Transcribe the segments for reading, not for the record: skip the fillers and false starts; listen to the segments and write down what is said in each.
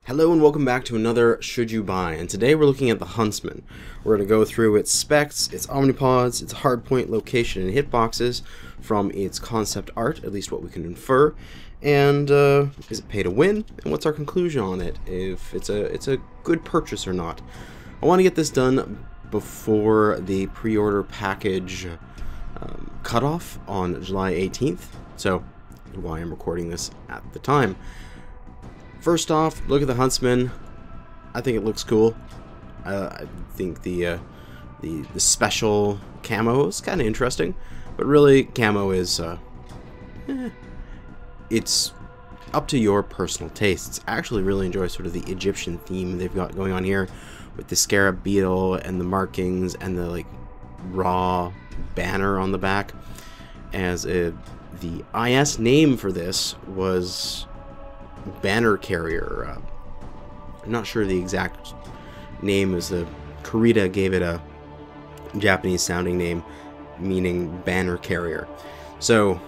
Hello and welcome back to another Should You Buy, and today we're looking at the Huntsman. We're going to go through its specs, its omnipods, its hardpoint location and hitboxes from its concept art, at least what we can infer, and is it pay to win, and what's our conclusion on it, if it's a good purchase or not. I want to get this done before the pre-order package cutoff on July 18th, so why I'm recording this at the time. First off, look at the Huntsman. I think it looks cool. I think the special camo is kind of interesting, but really, camo is it's up to your personal tastes. I actually really enjoy sort of the Egyptian theme they've got going on here, with the scarab beetle and the markings and the like raw banner on the back. As the IS name for this was banner carrier. I'm not sure the exact name, as the Kurita gave it a Japanese sounding name meaning banner carrier. So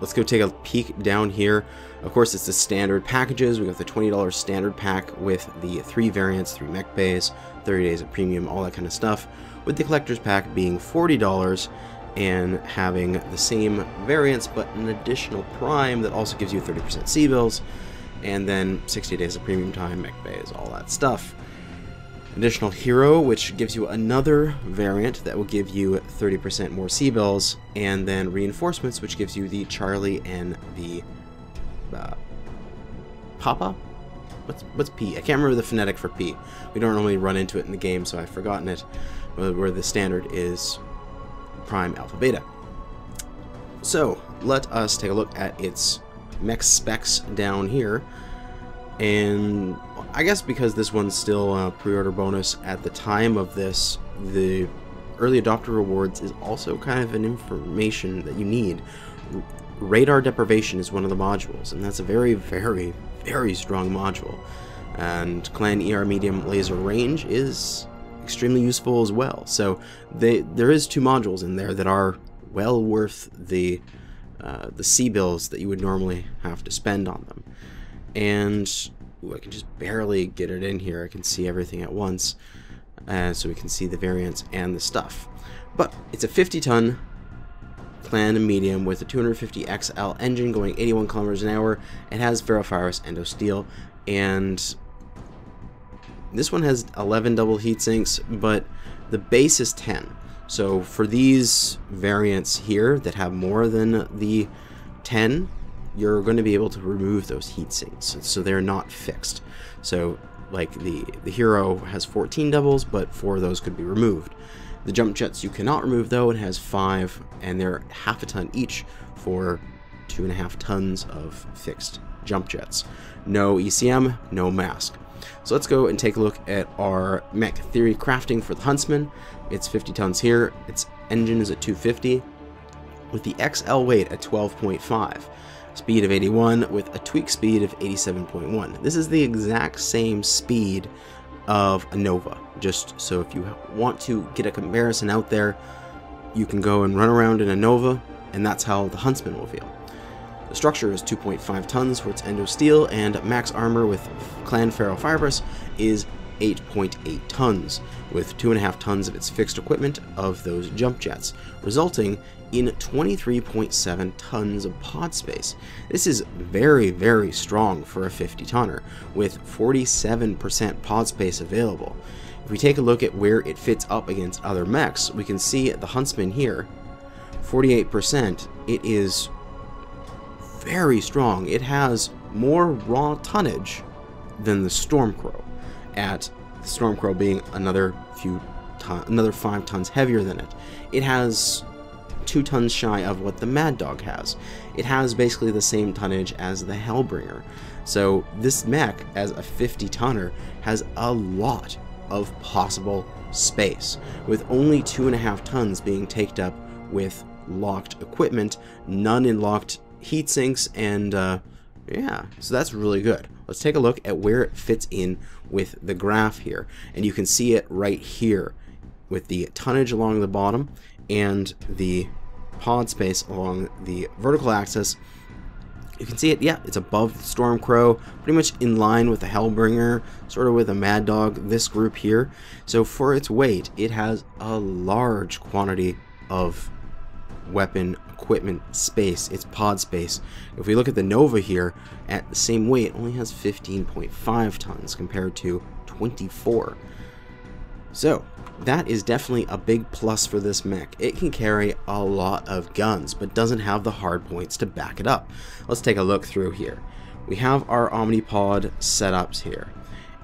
let's go take a peek down here. Of course, it's the standard packages. We got the $20 standard pack with the 3 variants, 3 mech bays, 30 days of premium, all that kind of stuff, with the collector's pack being $40 and having the same variants but an additional prime that also gives you 30% C-bills, and then 60 days of premium time, mech bays, all that stuff. Additional hero, which gives you another variant that will give you 30% more C-bills, and then reinforcements, which gives you the Charlie and the Papa? What's P? I can't remember the phonetic for P. We don't normally run into it in the game, so I've forgotten it, where the standard is Prime, Alpha, Beta. So let us take a look at its Mech Specs down here, and I guess because this one's still a pre-order bonus at the time of this, the early adopter rewards is also kind of an information that you need. Radar deprivation is one of the modules, and that's a very, very, very strong module, and Clan ER medium laser range is extremely useful as well. So there is 2 modules in there that are well worth the C-bills that you would normally have to spend on them. And ooh, I can just barely get it in here. I can see everything at once, so we can see the variants and the stuff. But it's a 50-ton Clan medium with a 250 XL engine going 81 kilometers an hour. It has ferrofibrous endo steel, and this one has 11 double heat sinks, but the base is 10. So for these variants here that have more than the 10, you're going to be able to remove those heat sinks, so they're not fixed. So like the hero has 14 doubles, but 4 of those could be removed. The jump jets you cannot remove though. It has 5, and they're half a ton each for 2.5 tons of fixed jump jets. No ECM, no mask. So let's go and take a look at our mech theory crafting for the Huntsman. It's 50 tons here, its engine is at 250, with the XL weight at 12.5, speed of 81 with a tweak speed of 87.1. This is the exact same speed of a Nova, just so if you want to get a comparison out there, you can go and run around in a Nova, and that's how the Huntsman will feel. The structure is 2.5 tons for its endo steel, and max armor with Clan ferrofibrous is 8.8 tons, with 2.5 tons of its fixed equipment of those jump jets, resulting in 23.7 tons of pod space. This is very, very strong for a 50-tonner, with 47% pod space available. If we take a look at where it fits up against other mechs, we can see the Huntsman here, 48%, it is very strong. It has more raw tonnage than the Stormcrow, at the Stormcrow being another 5 tons heavier than it. It has 2 tons shy of what the Mad Dog has. It has basically the same tonnage as the Hellbringer. So this mech, as a 50-tonner, has a lot of possible space, with only 2.5 tons being taked up with locked equipment, none in locked heat sinks, and yeah, so that's really good. Let's take a look at where it fits in with the graph here, and you can see it right here with the tonnage along the bottom and the pod space along the vertical axis You can see it, yeah, it's above the Stormcrow, pretty much in line with the Hellbringer, sort of with a Mad Dog, this group here. So for its weight, it has a large quantity of weapon equipment space, its pod space. If we look at the Nova here, at the same weight, only has 15.5 tons compared to 24. So that is definitely a big plus for this mech. It can carry a lot of guns, but doesn't have the hard points to back it up. Let's take a look through here. We have our Omnipod setups here.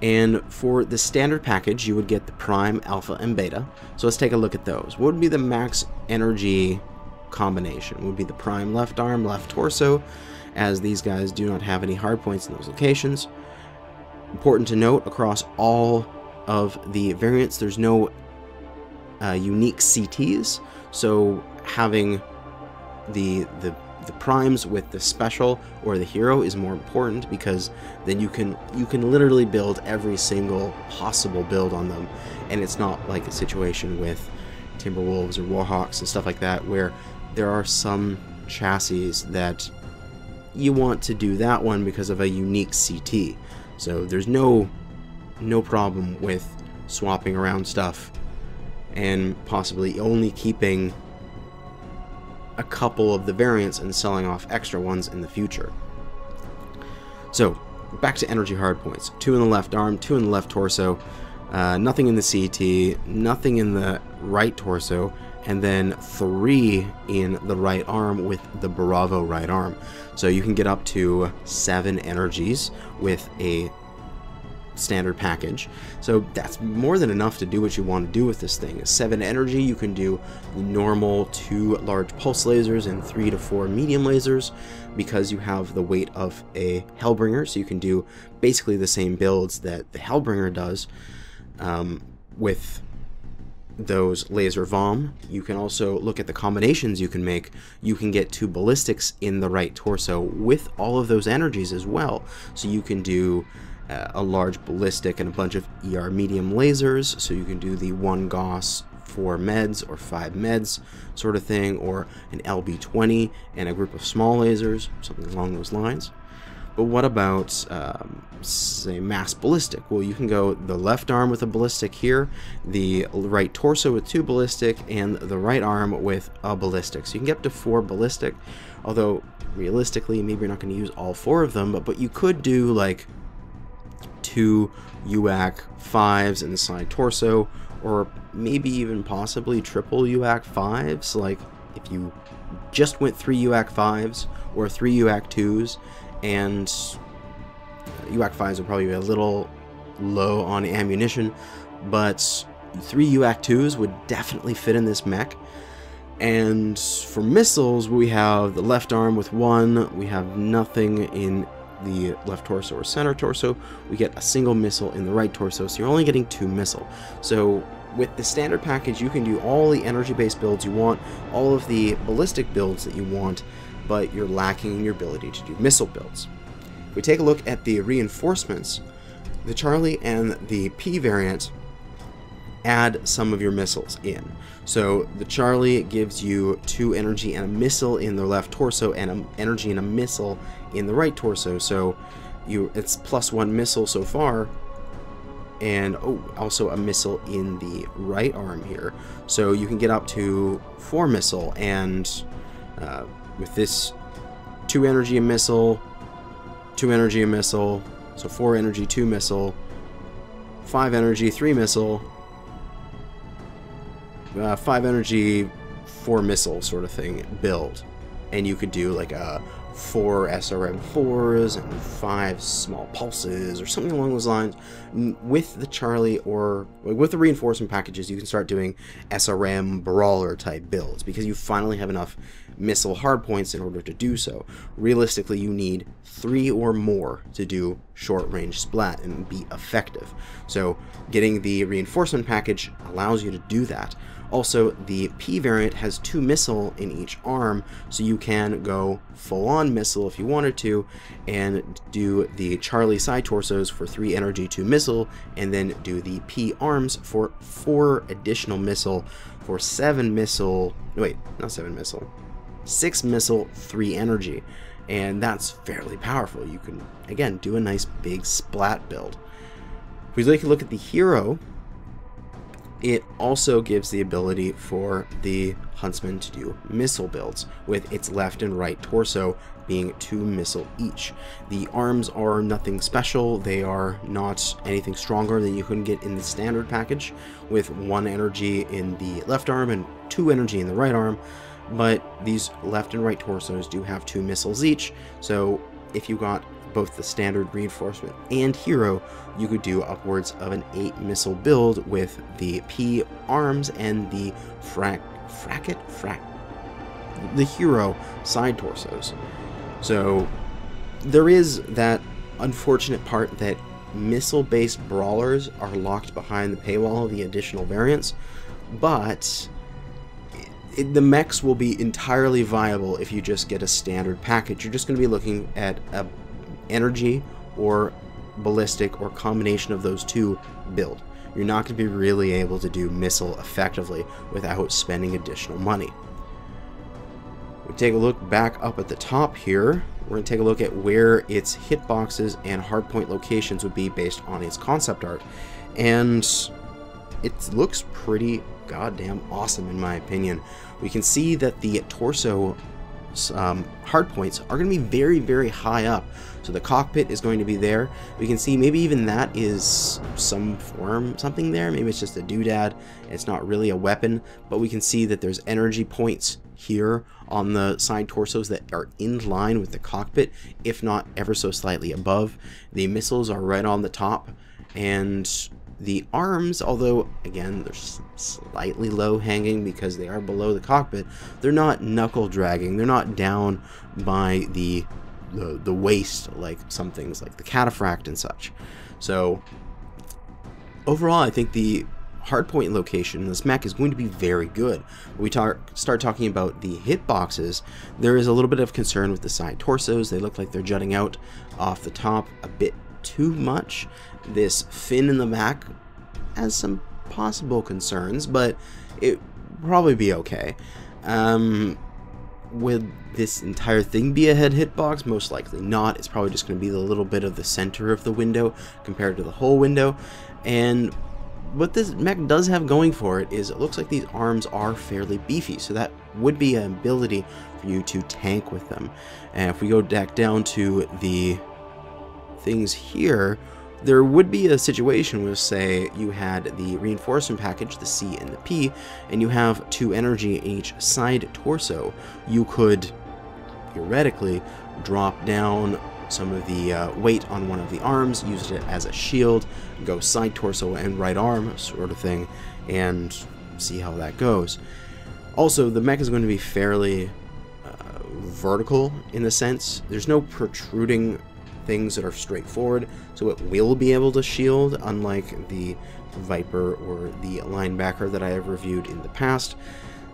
And for the standard package, you would get the Prime, Alpha, and Beta. So let's take a look at those. What would be the max energy combination? Would be the Prime left arm, left torso, as these guys do not have any hard points in those locations. Important to note, across all of the variants, there's no unique CTs, so having the primes with the special or the hero is more important, because then you can literally build every single possible build on them, and it's not like a situation with Timberwolves or Warhawks and stuff like that where there are some chassis that you want to do that one because of a unique CT. So there's no problem with swapping around stuff and possibly only keeping a couple of the variants and selling off extra ones in the future. So back to energy hardpoints. 2 in the left arm, 2 in the left torso, nothing in the CT, nothing in the right torso, and then 3 in the right arm with the Bravo right arm. So you can get up to 7 energies with a standard package. So that's more than enough to do what you want to do with this thing. 7 energy, you can do normal 2 large pulse lasers and 3 to 4 medium lasers, because you have the weight of a Hellbringer, so you can do basically the same builds that the Hellbringer does with those laser vom. You can also look at the combinations you can make. You can get 2 ballistics in the right torso with all of those energies as well, so you can do a large ballistic and a bunch of ER medium lasers, so you can do the 1 Gauss 4 meds or 5 meds sort of thing, or an LB20 and a group of small lasers, something along those lines. But what about, say, mass ballistic? Well, you can go the left arm with a ballistic here, the right torso with 2 ballistic, and the right arm with a ballistic. So you can get up to 4 ballistic, although realistically, maybe you're not going to use all 4 of them, but you could do like 2 UAC 5s in the side torso, or maybe even possibly triple UAC 5s. Like if you just went 3 UAC 5s or 3 UAC 2s, and UAC 5s would probably be a little low on ammunition, but 3 UAC 2s would definitely fit in this mech. And for missiles, we have the left arm with 1, we have nothing in the left torso or center torso, we get a single missile in the right torso, so you're only getting 2 missile. So with the standard package, you can do all the energy-based builds you want, all of the ballistic builds that you want, but you're lacking in your ability to do missile builds. If we take a look at the reinforcements, the Charlie and the P variant add some of your missiles in. So the Charlie gives you 2 energy and a missile in the left torso, and an energy and a missile in the right torso. So it's +1 missile so far, and also a missile in the right arm here. So you can get up to 4 missile, and with this 2 energy and missile, 2 energy and missile, so 4 energy, 2 missile, 5 energy, 3 missile, 5 energy, 4 missile sort of thing build. And you could do like a 4 SRM4s and 5 small pulses or something along those lines. With the Charlie or with the reinforcement packages, you can start doing SRM brawler type builds, because you finally have enough missile hardpoints in order to do so. Realistically, you need 3 or more to do short range splat and be effective. So getting the reinforcement package allows you to do that. Also, the P variant has 2 missile in each arm, so you can go full-on missile if you wanted to, and do the Charlie side torsos for 3 energy, 2 missile, and then do the P arms for 4 additional missile, for 7 missile, wait, not 7 missile, 6 missile, 3 energy. and that's fairly powerful. You can, again, do a nice big splat build. If we take a look at the hero, it also gives the ability for the Huntsman to do missile builds, with its left and right torso being 2 missile each. The arms are nothing special. They are not anything stronger than you can get in the standard package, with 1 energy in the left arm and 2 energy in the right arm. But these left and right torsos do have 2 missiles each, so if you got both the standard reinforcement and hero, you could do upwards of an 8 missile build with the P arms and the the hero side torsos. So there is that unfortunate part that missile-based brawlers are locked behind the paywall of the additional variants, but the mechs will be entirely viable if you just get a standard package. You're just going to be looking at a energy or ballistic or combination of those 2 build. You're not going to be really able to do missile effectively without spending additional money. We take a look back up at the top here. We're going to take a look at where its hitboxes and hardpoint locations would be based on its concept art, and it looks pretty goddamn awesome in my opinion. We can see that the torso hardpoints are going to be very, very high up. So the cockpit is going to be there. We can see maybe even that is something there. Maybe it's just a doodad. It's not really a weapon, but we can see that there's energy points here on the side torsos that are in line with the cockpit, if not ever so slightly above. The missiles are right on the top, and the arms, although again they're slightly low hanging because they are below the cockpit, they're not knuckle dragging, they're not down by the waist like some things like the cataphract and such. So overall, I think the hardpoint location in this mech is going to be very good. When we start talking about the hitboxes, there is a little bit of concern with the side torsos. They look like they're jutting out off the top a bit too much. This fin in the back has some possible concerns, but it will probably be okay. Would this entire thing be a head hitbox? Most likely not. It's probably just going to be the little bit of the center of the window compared to the whole window. And what this mech does have going for it is it looks like these arms are fairly beefy, so that would be an ability for you to tank with them. And if we go back down to the things here, there would be a situation where, say, you had the reinforcement package, the C and the P, and you have 2 energy in each side torso. You could theoretically drop down some of the weight on one of the arms, use it as a shield, go side torso and right arm sort of thing, and see how that goes. Also, the mech is going to be fairly vertical in the sense. There's no protruding things that are straightforward, so it will be able to shield, unlike the Viper or the linebacker that I have reviewed in the past.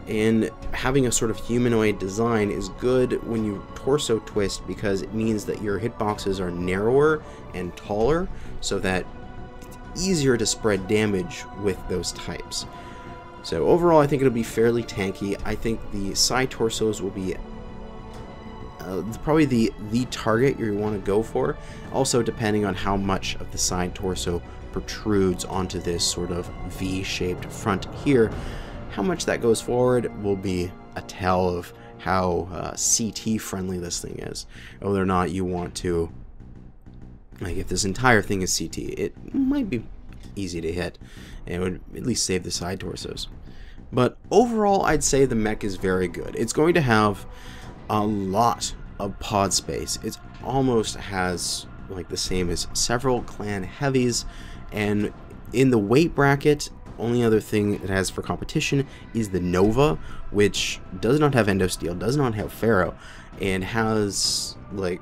And having a sort of humanoid design is good when you torso twist, because it means that your hitboxes are narrower and taller, so that it's easier to spread damage with those types. So overall, I think it'll be fairly tanky. I think the side torsos will be probably the target you want to go for. Also, depending on how much of the side torso protrudes onto this sort of V-shaped front here, how much that goes forward will be a tell of how CT friendly this thing is. Whether or not you want to, like, if this entire thing is CT, it might be easy to hit, and it would at least save the side torsos. But overall, I'd say the mech is very good. It's going to have a lot of pod space. It almost has like the same as several clan heavies, and in the weight bracket, only other thing it has for competition is the Nova, which does not have endosteel, does not have ferro, and has like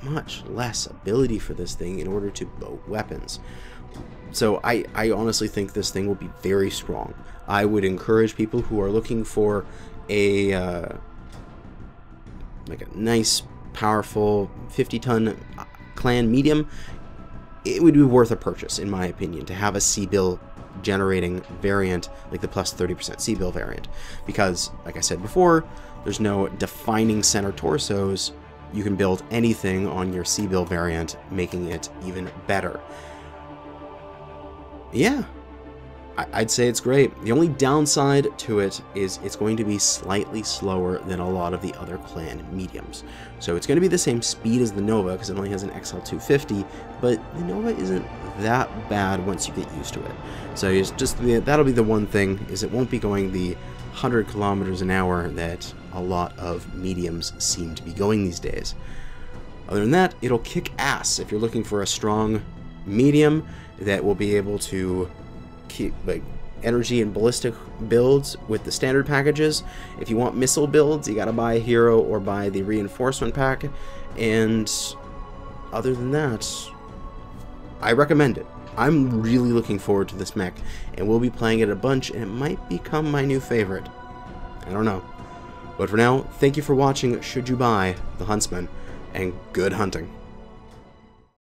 much less ability for this thing in order to boat weapons. So I honestly think this thing will be very strong. I would encourage people who are looking for a like a nice, powerful 50-ton clan medium, it would be worth a purchase, in my opinion, to have a C-bill generating variant like the plus 30% C-bill variant, because, like I said before, there's no defining center torsos you can build anything on your C-Build variant, making it even better. Yeah, I'd say it's great. The only downside to it is it's going to be slightly slower than a lot of the other clan mediums. So it's going to be the same speed as the Nova because it only has an XL250, but the Nova isn't that bad once you get used to it. So it's just that'll be the one thing, is it won't be going the 100 kilometers an hour that a lot of mediums seem to be going these days. Other than that, it'll kick ass if you're looking for a strong medium that will be able to keep like energy and ballistic builds with the standard packages. If you want missile builds, you gotta buy a hero or buy the reinforcement pack. And other than that, I recommend it. I'm really looking forward to this mech, and we'll be playing it a bunch, and it might become my new favorite. I don't know. But for now, thank you for watching Should You Buy the Huntsman, and good hunting.